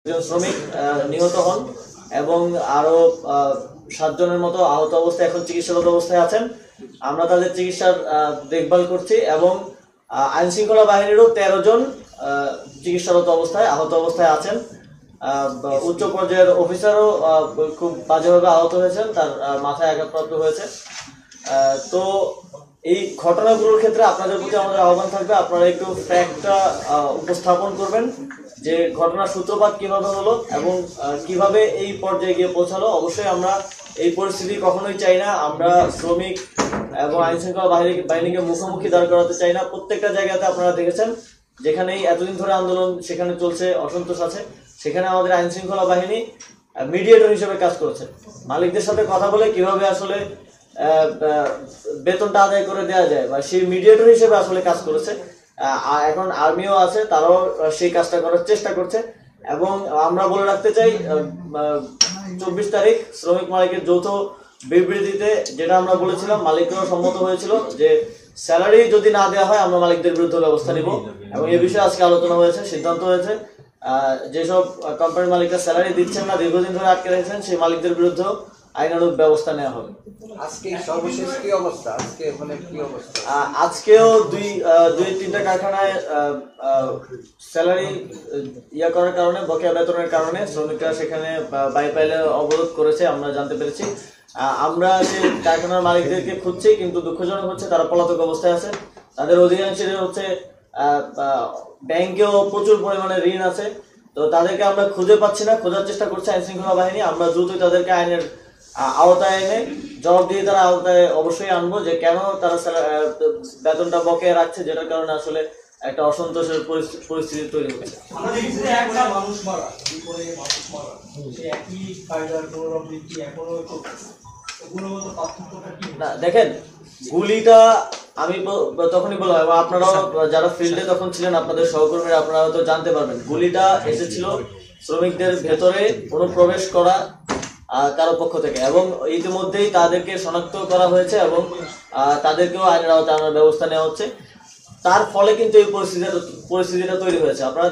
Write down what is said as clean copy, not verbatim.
শ্রমিক নিহত হন এবং আরো 7 জনের মতো আহত অবস্থায় এখন চিকিৎসারত অবস্থায় আছেন। আমরা তাদের চিকিৎসার দেখভাল করছি এবং আইন শৃঙ্খলা বাহিনীরও 13 জন চিকিৎসারত অবস্থায় আহত অবস্থায় আছেন। উচ্চ পর্যায়ের অফিসারও খুব বাজেভাবে আহত হয়েছেন, তার মাথায় আঘাতপ্রাপ্ত হয়েছে। তো এই ঘটনাগুলোর ক্ষেত্রে আপনাদের প্রতি আমাদের আহ্বান থাকবে, আপনারা একটু ফ্যাক্টটা উপস্থাপন করবেন যে ঘটনার সূত্রপাত কিভাবে হলো এবং কিভাবে এই পর্যায়ে গিয়ে পৌঁছালো। অবশ্যই আমরা এই পরিস্থিতি কখনোই চাই না, আমরা শ্রমিক এবং আইন শৃঙ্খলা বাহিনীকে মুখোমুখি দাঁড় করাতে চাই না। প্রত্যেকটা জায়গাতে আপনারা দেখেছেন যেখানেই এতদিন ধরে আন্দোলন সেখানে চলছে, অসন্তোষ আছে, সেখানে আমাদের আইন শৃঙ্খলা বাহিনী মিডিয়েটর হিসেবে কাজ করেছে। মালিকদের সাথে কথা বলে কিভাবে আসলে বেতনটা আদায় করে দেওয়া যায় বা সেই মিডিয়েটর হিসেবে আসলে কাজ করেছে। এখন আর্মিও আছে, তারাও সেই কাজটা করার চেষ্টা করছে। এবং আমরা বলে রাখতে চাই 24 তারিখ শ্রমিক মালিকের যৌথ বিবৃতিতে যেটা আমরা বলেছিলাম, মালিকরাও সম্মত হয়েছিল যে স্যালারি যদি না দেওয়া হয় আমরা মালিকদের বিরুদ্ধে ব্যবস্থা নিব। এবং এই বিষয়ে আজকে আলোচনা হয়েছে, সিদ্ধান্ত হয়েছে যেসব কোম্পানির মালিকরা স্যালারি দিচ্ছেন না, দীর্ঘদিন ধরে আটকে রেখেছেন, সেই মালিকদের বিরুদ্ধেও আইনানুগ ব্যবস্থা নেওয়া হবে। আজকেও দুই তিনটা কারখানায় স্যালারি করার কারণে, বকেয়া বেতনের কারণে শ্রমিকরা সেখানে বাইপাইলে অবরোধ করেছে, আমরা জানতে পেরেছি। আমরা যে কারখানার মালিকদেরকে খুঁজছি, কিন্তু দুঃখজনক হচ্ছে তারা পলাতক অবস্থায় আছে। তাদের অধিকাংশের হচ্ছে ব্যাংকেও প্রচুর পরিমাণে ঋণ আছে, তো তাদেরকে আমরা খুঁজে পাচ্ছি না। খোঁজার চেষ্টা করছে আইন শৃঙ্খলা বাহিনী। আমরা দ্রুতই তাদেরকে আইনের আওতায় এনে জবাব দিয়ে তারা আওতায় অবশ্যই আনবো যে কেন তারা বেতনটা বকেয়া রাখছে, যেটার কারণে আসলে একটা অসন্তোষের পরিস্থিতি তৈরি হচ্ছে। না দেখেন, গুলিটা আমি তখনই বললাম এবং আপনারাও যারা ফিল্ডে তখন ছিলেন, আপনাদের সহকর্মীরা, আপনারা হয়তো জানতে পারবেন, গুলিটা এসেছিল শ্রমিকদের ভেতরে অনুপ্রবেশ করা কারো পক্ষ থেকে এবং ইতিমধ্যেই তাদেরকে শনাক্ত করা হয়েছে এবং তাদেরকেও আইনের আওতায় আনার ব্যবস্থা নেওয়া হচ্ছে। তার ফলে কিন্তু এই পরিস্থিতিটা তৈরি হয়েছে। আপনারা